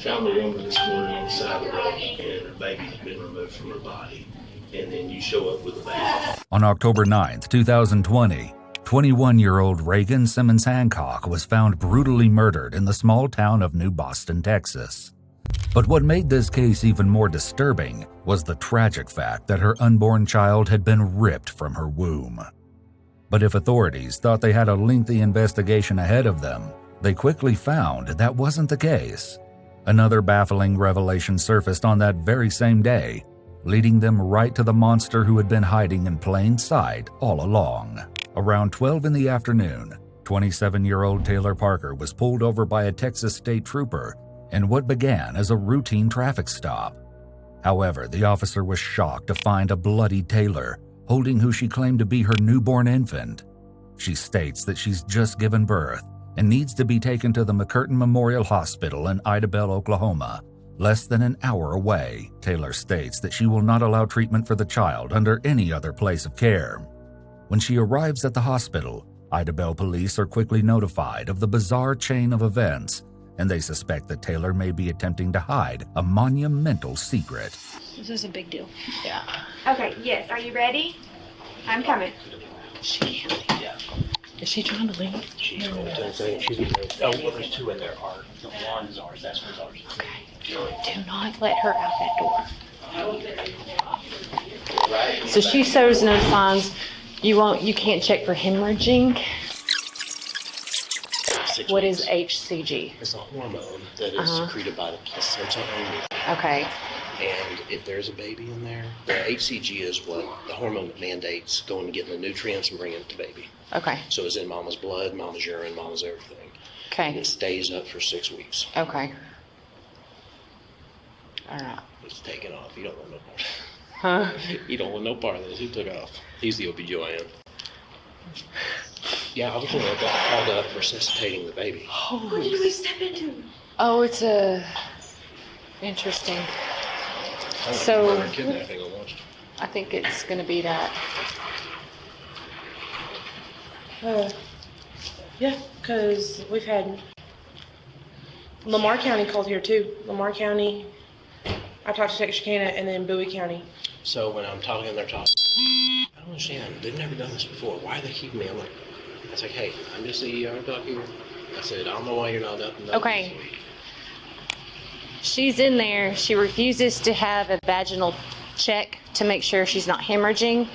found the woman this morning on the side of the road, and her baby had been removed from her body. And then you show up with a baby. On October 9th, 2020, 21-year-old Reagan Simmons Hancock was found brutally murdered in the small town of New Boston, Texas. But what made this case even more disturbing was the tragic fact that her unborn child had been ripped from her womb. But if authorities thought they had a lengthy investigation ahead of them, they quickly found that wasn't the case. Another baffling revelation surfaced on that very same day, leading them right to the monster who had been hiding in plain sight all along. Around 12 in the afternoon, 27-year-old Taylor Parker was pulled over by a Texas state trooper in what began as a routine traffic stop. However, the officer was shocked to find a bloodied Taylor holding who she claimed to be her newborn infant. She states that she's just given birth and needs to be taken to the McCurtain Memorial Hospital in Idabel, Oklahoma, less than an hour away. Taylor states that she will not allow treatment for the child under any other place of care. When she arrives at the hospital, Idabel police are quickly notified of the bizarre chain of events, and they suspect that Taylor may be attempting to hide a monumental secret. This is a big deal. Yeah. Okay, yes. Are you ready? I'm coming. She can't. Yeah. Is she trying to leave? She's going to say she's going to. Oh, well, there's two in there. The one is ours. That's one's ours. Okay. Do not let her out that door. So she shows no signs. You can't check for hemorrhaging. What is HCG? It's a hormone that is secreted by the placenta only. Okay. And if there's a baby in there, the HCG is what the hormone that mandates going to get the nutrients and bringing it to baby. Okay. So it's in mama's blood, mama's urine, mama's everything. Okay. And it stays up for 6 weeks. Okay. All right. It's taken off. You don't want no part. Huh? You don't want no part of this. He took off. He's the OBGYN. Yeah, I was going to get called up for resuscitating the baby. What did we step into? Oh, it's interesting. So Kidnapping almost. I think it's going to be that. Yeah, because we've had Lamar County called here too. Lamar County, I talked to Texarkana, and then Bowie County. So when I'm talking, they're talking. I don't understand. They've never done this before. Why are they keeping me? I was like, hey, I'm just the ER doc here. I said, I don't know why you're not up. Okay. She's in there. She refuses to have a vaginal check to make sure she's not hemorrhaging.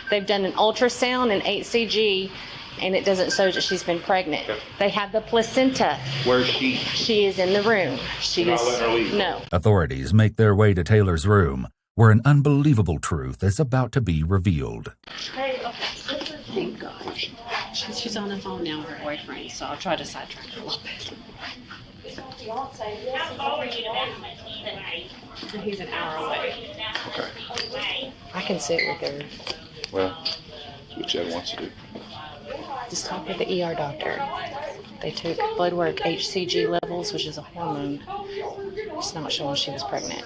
They've done an ultrasound and HCG, and it doesn't show that she's been pregnant. Okay. They have the placenta. Where's she? She is in the room. She is no. Authorities make their way to Taylor's room, where an unbelievable truth is about to be revealed. Hey, thank God. She's on the phone now with her boyfriend, so I'll try to sidetrack her a little bit. He's an hour away. Okay. I can sit with her. Well, that's what Chad wants to do. Just talk with the ER doctor. They took blood work, HCG levels, which is a hormone. It's not showing she was pregnant.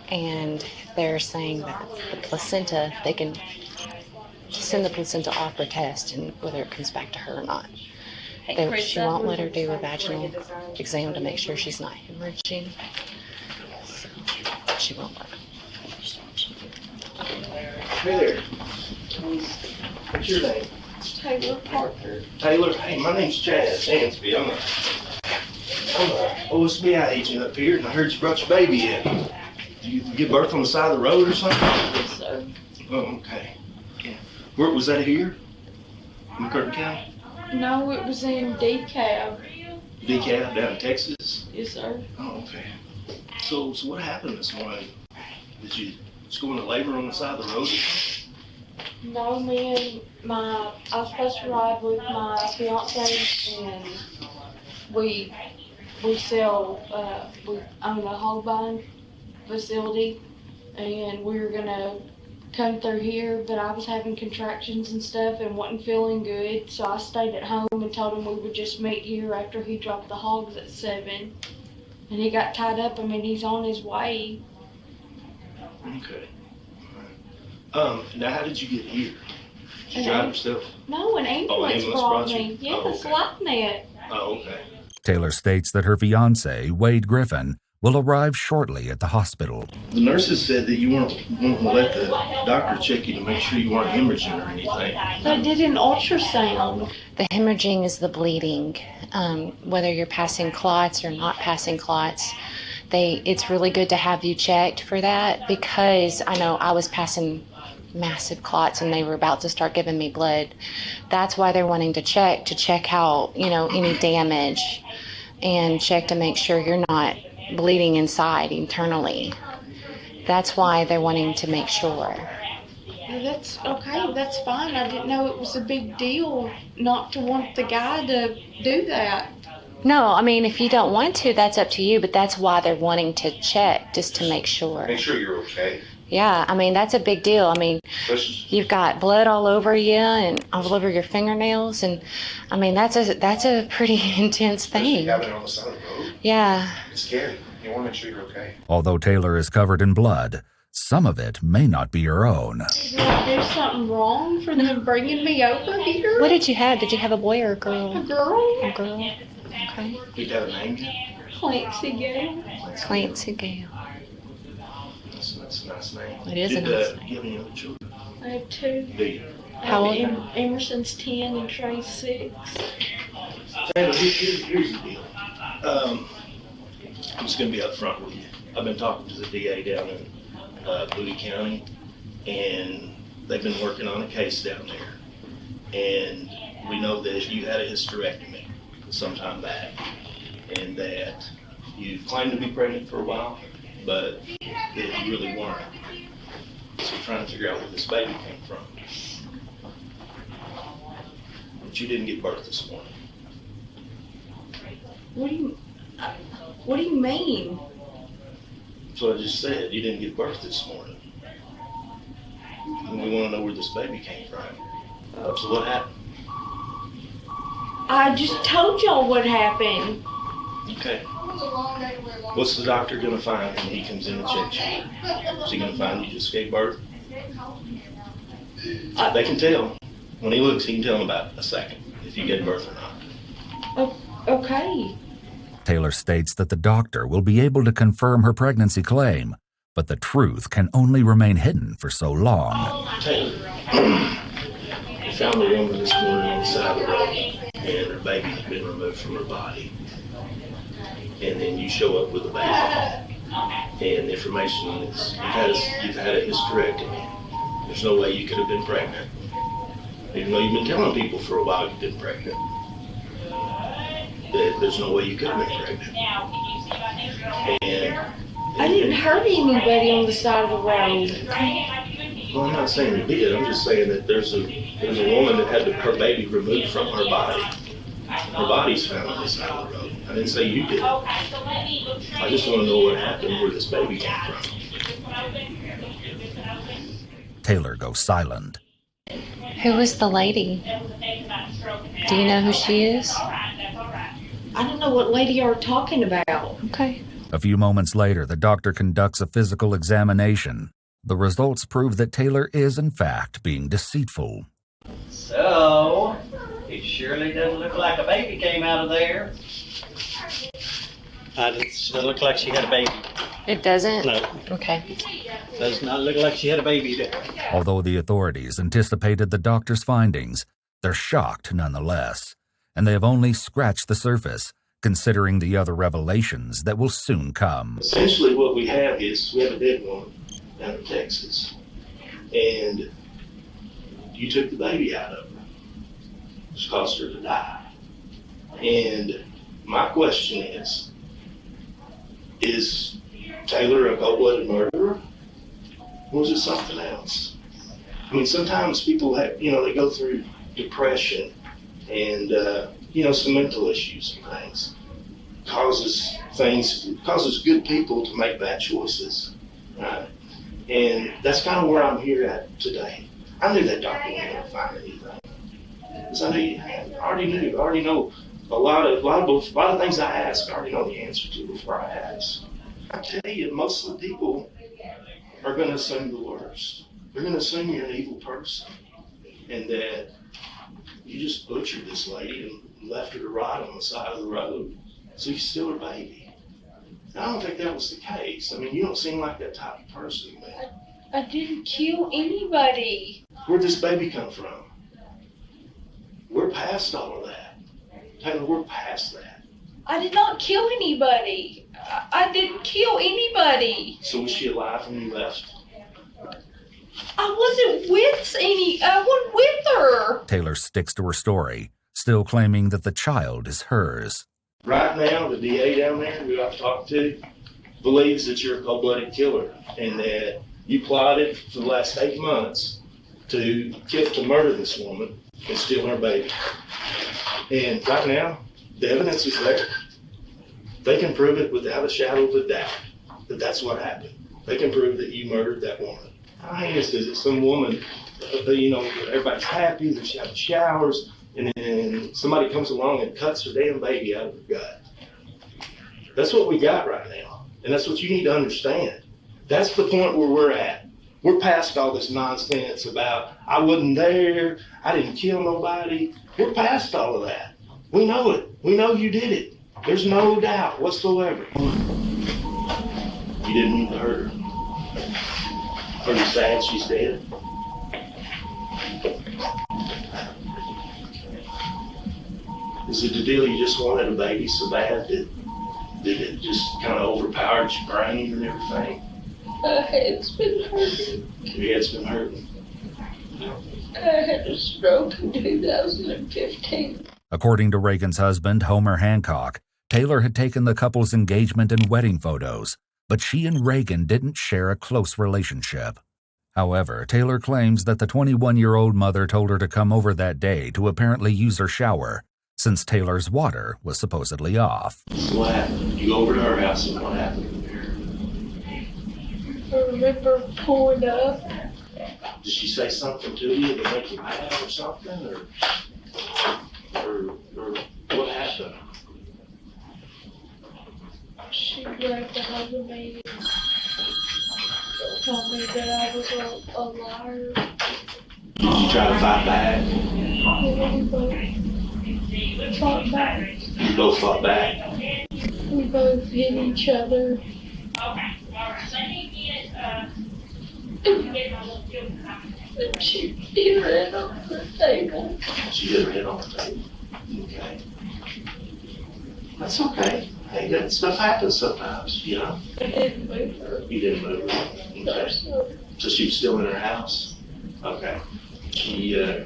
And they're saying that the placenta, they can send the placenta off for test and whether it comes back to her or not. She won't let her do a vaginal exam to make sure she's not hemorrhaging. So she won't let her. Hey there. What's your name? Taylor Parker. Taylor. Hey, my name's Chad Stansby. I'm a OSBI agent up here, and I heard you brought your baby in. Did you give birth on the side of the road or something? Yes, sir. Oh, okay. Yeah. Where was that here? In McCurtain County? No, it was in DeKalb. DeKalb down in Texas? Yes, sir. Oh, okay. So what happened this morning? Did you just go into labor on the side of the road or something? No, I was supposed to ride with my fiance, and we own a hog buying facility, and we were gonna come through here, but I was having contractions and stuff and wasn't feeling good, so I stayed at home and told him we would just meet here after he dropped the hogs at 7. And he got tied up. I mean, he's on his way. Okay. All right. Now how did you get here? Did you drive yourself? No, an ambulance brought me. Yes, oh, okay. like that. Oh, okay. Taylor states that her fiancé, Wade Griffin, will arrive shortly at the hospital. The nurses said that you weren't wanting to let the doctor check you to make sure you weren't hemorrhaging or anything. They did an ultrasound. The hemorrhaging is the bleeding, whether you're passing clots or not passing clots. It's really good to have you checked for that, because I know I was passing massive clots and they were about to start giving me blood. That's why they're wanting to check out, any damage, and check to make sure you're not bleeding inside internally. That's why they're wanting to make sure. That's okay, that's fine. I didn't know it was a big deal not to want the guy to do that. No, I mean, if you don't want to, that's up to you, but that's why they're wanting to check, just to make sure. Make sure you're okay. Yeah, I mean, that's a big deal. I mean, you've got blood all over you and all over your fingernails, and I mean, that's a pretty intense thing. Having it on the side of the road. Yeah. It's scary. You want to make sure you're okay. Although Taylor is covered in blood, some of it may not be her own. Did I do something wrong for them bringing me over here? What did you have? Did you have a boy or a girl? A girl? A girl. Okay. You got a name yet? Clancy Gale. Clancy Gale. That's a nice name. It is a nice name. Do you have any other children? I have two. Do you? How old are you? Emerson's 10 and Trey's 6. Taylor, here's the deal. I'm just going to be up front with you. I've been talking to the DA down in Bowie County, and they've been working on a case down there. And we know that you had a hysterectomy some time back, and that you claimed to be pregnant for a while, but that you really weren't. So we're trying to figure out where this baby came from. But you didn't give birth this morning. What do you mean? That's what I just said. You didn't give birth this morning. And we want to know where this baby came from. So what happened? I just told y'all what happened. Okay. What's the doctor going to find when he comes in and checks you? Is he going to find you just gave birth? They can tell. When he looks, he can tell in about a second if you gave birth or not. Oh, okay. Taylor states that the doctor will be able to confirm her pregnancy claim, but the truth can only remain hidden for so long. Taylor, you found a woman this morning on the side of the road, and her baby has been removed from her body. And then you show up with a baby. And the information is you've had a hysterectomy. There's no way you could have been pregnant. Even though you've been telling people for a while you've been pregnant. There's no way you could have been pregnant. And I didn't hurt anybody on the side of the road. well, I'm not saying you did. I'm just saying that there's a woman that had her baby removed from her body. Her body's found on the side of the road. I didn't say you did. I just want to know what happened, where this baby came from. Taylor goes silent. Who is the lady? Do you know who she is? I don't know what lady you're talking about. Okay. A few moments later, the doctor conducts a physical examination. The results prove that Taylor is, in fact, being deceitful. So, it surely doesn't look like a baby came out of there. It doesn't look like she had a baby. It doesn't? No. Okay. Does not look like she had a baby there. Although the authorities anticipated the doctor's findings, they're shocked nonetheless, and they have only scratched the surface, considering the other revelations that will soon come. Essentially what we have is we have a dead woman down in Texas, and you took the baby out of her, which caused her to die. And my question is Taylor a cold-blooded murderer, or is it something else? I mean, sometimes people have, they go through depression and, some mental issues and things. Causes good people to make bad choices, right? And that's kind of where I'm here at today. I knew that doctor wasn't going to find anything. Because I already knew. I already know a lot of things I ask, I already know the answer to before I ask. I tell you, most of the people are going to assume the worst. They're going to assume you're an evil person and that you just butchered this lady and left her to rot on the side of the road so you could steal her baby. I don't think that was the case. I mean, you don't seem like that type of person, man. I didn't kill anybody. Where'd this baby come from? We're past all of that. Taylor, we're past that. I did not kill anybody. I didn't kill anybody. So was she alive when you left? I wasn't with her. Taylor sticks to her story, still claiming that the child is hers. Right now, the DA down there who I've talked to believes that you're a cold-blooded killer and that you plotted for the last 8 months to murder this woman and steal her baby. And right now, the evidence is there. They can prove it without a shadow of a doubt that that's what happened. They can prove that you murdered that woman. How heinous is it? Some woman, everybody's happy, they're having showers, and then somebody comes along and cuts her damn baby out of her gut. That's what we got right now. And that's what you need to understand. That's the point where we're at. We're past all this nonsense about, I wasn't there, I didn't kill nobody. We're past all of that. We know it. We know you did it. There's no doubt whatsoever. You didn't mean to hurt her. Are you sad she's dead? Is it the deal you just wanted a baby so bad that it just kind of overpowered your brain and everything? My head's been hurting. Your head's been hurting. I had a stroke in 2015. According to Reagan's husband, Homer Hancock, Taylor had taken the couple's engagement and wedding photos, but she and Reagan didn't share a close relationship. However, Taylor claims that the 21-year-old mother told her to come over that day to apparently use her shower, since Taylor's water was supposedly off. So what happened? You go over to her house and what happened there? I remember pulling up. Did she say something to you to make you mad or something? Or what happened? She grabbed a hold of me and told me that I was a liar. Did you try to fight back? And we both fought back. You both fought back? We both hit each other. And she hit her head on the table. She hit her head on the table. Okay. That's okay. Hey, that stuff happens sometimes, you know? I didn't move her. You didn't move her. Okay. So she was still in her house? Okay.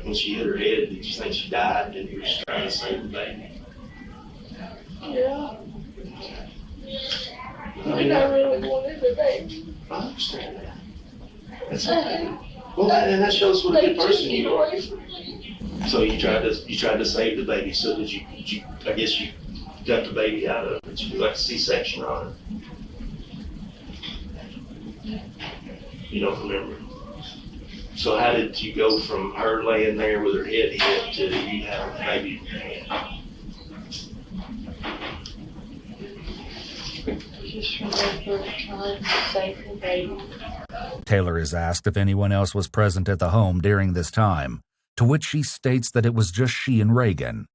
When she hit her head, did you think she died and you were just trying to save the baby? Yeah. And I really wanted a baby. I understand that. That's okay. Well, and that shows what a good person you are. So you tried to save the baby. So did you I guess you got the baby out of it. Did you do like a C-section on it? You don't remember. So how did you go from her laying there with her head hit to you having the baby in your hand? Just remember trying to save the baby. Taylor is asked if anyone else was present at the home during this time, to which she states that it was just she and Reagan.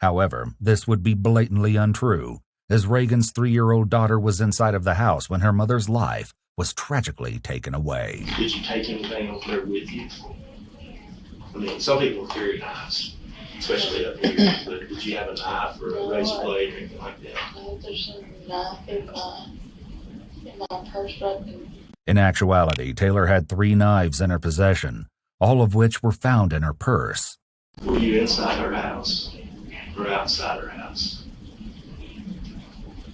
However, this would be blatantly untrue, as Reagan's 3-year-old daughter was inside of the house when her mother's life was tragically taken away. Did you take anything over there with you? I mean, some people carry knives, especially up here, but did you have a knife or a razor blade or anything like that? There's a knife in my purse right there. In actuality, Taylor had 3 knives in her possession, all of which were found in her purse. Were you inside her house or outside her house?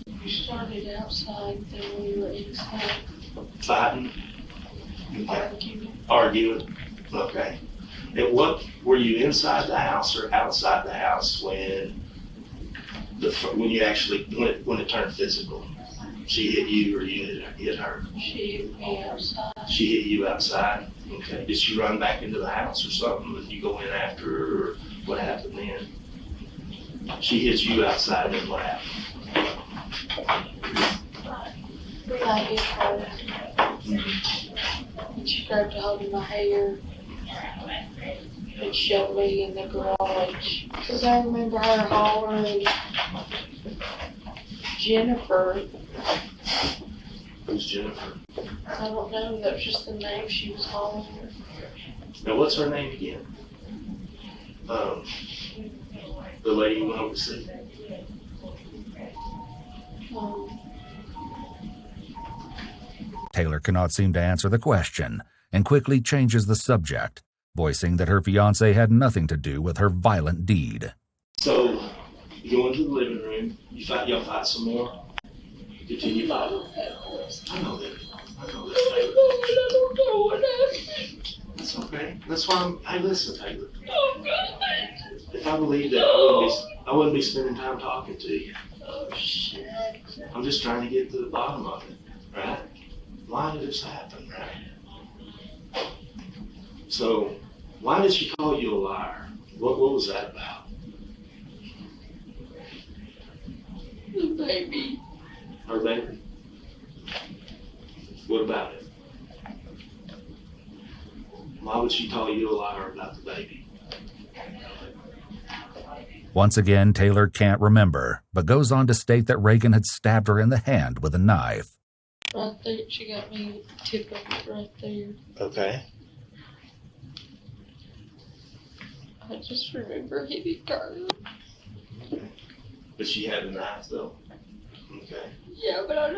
We started outside, then we were inside. Fighting? Arguing? Okay. And what, were you inside the house or outside the house when it turned physical? She hit you or you hit her? She hit me outside. She hit you outside? Okay. Did she run back into the house or something? Did you go in after her or what happened then? She hit you outside and what happened? I hit her. She grabbed a hold of my hair. and showed me in the garage. Because I remember her hollering, Jennifer. Who's Jennifer? I don't know, that was just the name she was hollering. Now, what's her name again? The lady you went over to see. Taylor cannot seem to answer the question and quickly changes the subject, voicing that her fiancé had nothing to do with her violent deed. So, you go into the living room, y'all fight some more? Continue fighting? I know that. I know that. I don't know what happened. That's okay. That's why hey, listen, Taylor. Oh, God. If I believed that, I wouldn't be spending time talking to you. Oh, shit. I'm just trying to get to the bottom of it, right? Why did this happen, right? So, why did she call you a liar? What was that about? The baby. Her baby? What about it? Why would she call you a liar about the baby? Once again, Taylor can't remember, but goes on to state that Reagan had stabbed her in the hand with a knife. Right there, she got me with the tip of it right there. Okay. I just remember hitting her. But she had a knife, though. Okay. Yeah, but I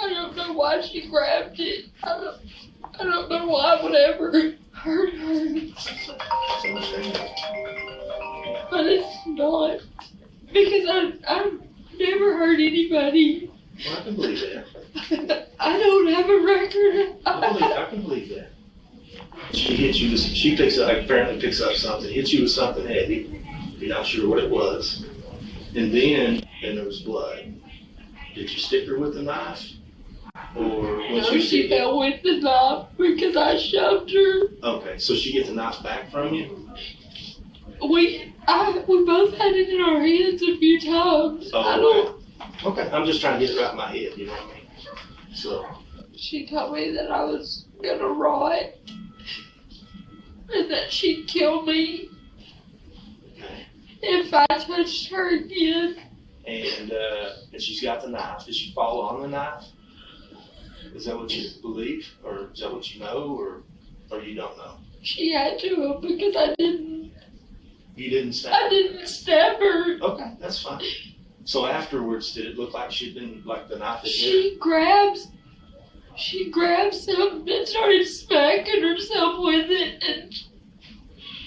don't know why she grabbed it. I don't know why I would ever hurt her. But it's not. Because I've never hurt anybody. Well, I can believe that. I don't have a record. I can believe that. She hits you with, apparently picks up something, hits you with something heavy. You're not sure what it was. And there was blood. Did you stick her with the knife? Or once No, she fell with the knife because I shoved her. Okay, so she gets the knife back from you? We both had it in our hands a few times. Oh, okay, I'm just trying to get it right in my head, you know what I mean? So. She told me that I was gonna rot and that she'd kill me if I touched her again. And she's got the knife. Did she fall on the knife? Is that what you believe? Or is that what you know? Or you don't know? She had to because I didn't. You didn't stab her? I didn't stab her. Okay, that's fine. So afterwards, did it look like she'd been, like the knife had hit She grabbed something and started smacking herself with it and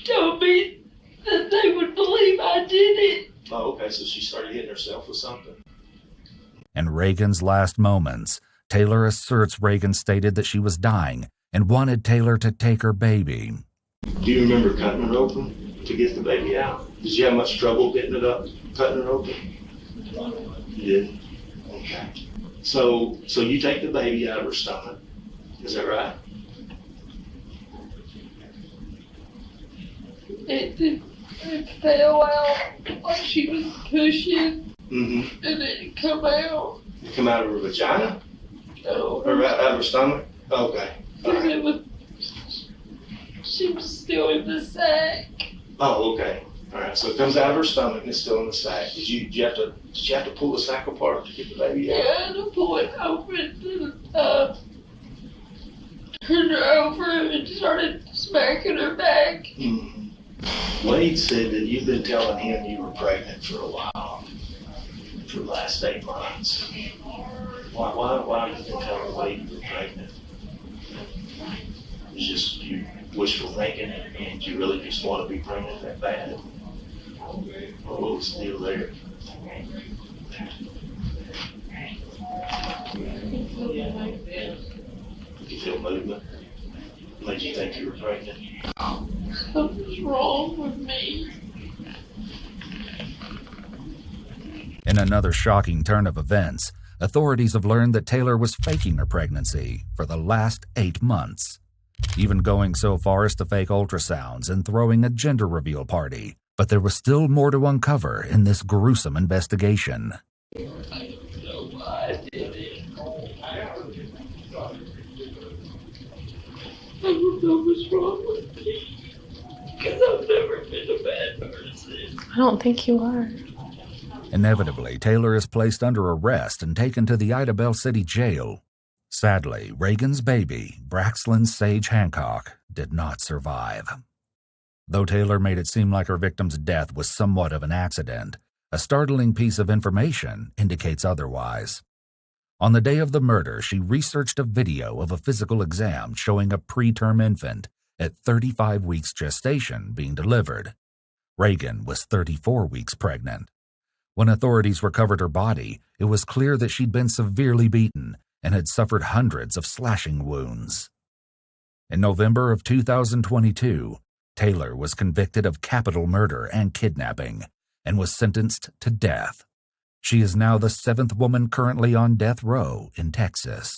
told me that they would believe I did it. Oh, okay, so she started hitting herself with something. In Reagan's last moments, Taylor asserts Reagan stated that she was dying and wanted Taylor to take her baby. Do you remember cutting her open to get the baby out? Did you have much trouble getting it up, cutting her open? You didn't? Okay. So you take the baby out of her stomach. Is that right? It fell out like she was pushing, Mm-hmm. and it come out. It come out of her vagina? No, Or out of her stomach? Okay. All because right. she was still in the sack. Oh, okay. All right. So it comes out of her stomach and it's still in the sack. Did you have to pull the sack apart to get the baby out? Yeah, to pull it open, turned her over and started smacking her back. Mm-hmm. Wade said that you've been telling him you were pregnant for a while, for the last 8 months. Why have you been telling Wade you were pregnant? It's just you wishful thinking and you really just want to be pregnant that bad? Or what was the deal there? You feel movement? Made you think you were pregnant? Something's wrong with me. In another shocking turn of events, authorities have learned that Taylor was faking her pregnancy for the last 8 months, even going so far as to fake ultrasounds and throwing a gender reveal party. But there was still more to uncover in this gruesome investigation. I don't know why I did it. I don't know what's wrong with me. Because I've never been a bad person. I don't think you are. Inevitably, Taylor is placed under arrest and taken to the Idabel City Jail. Sadly, Reagan's baby, Braxlyn Sage Hancock, did not survive. Though Taylor made it seem like her victim's death was somewhat of an accident, a startling piece of information indicates otherwise. On the day of the murder, she researched a video of a physical exam showing a preterm infant at 35 weeks gestation being delivered. Reagan was 34 weeks pregnant. When authorities recovered her body, it was clear that she'd been severely beaten and had suffered hundreds of slashing wounds. In November of 2022, Taylor was convicted of capital murder and kidnapping and was sentenced to death. She is now the 7th woman currently on death row in Texas.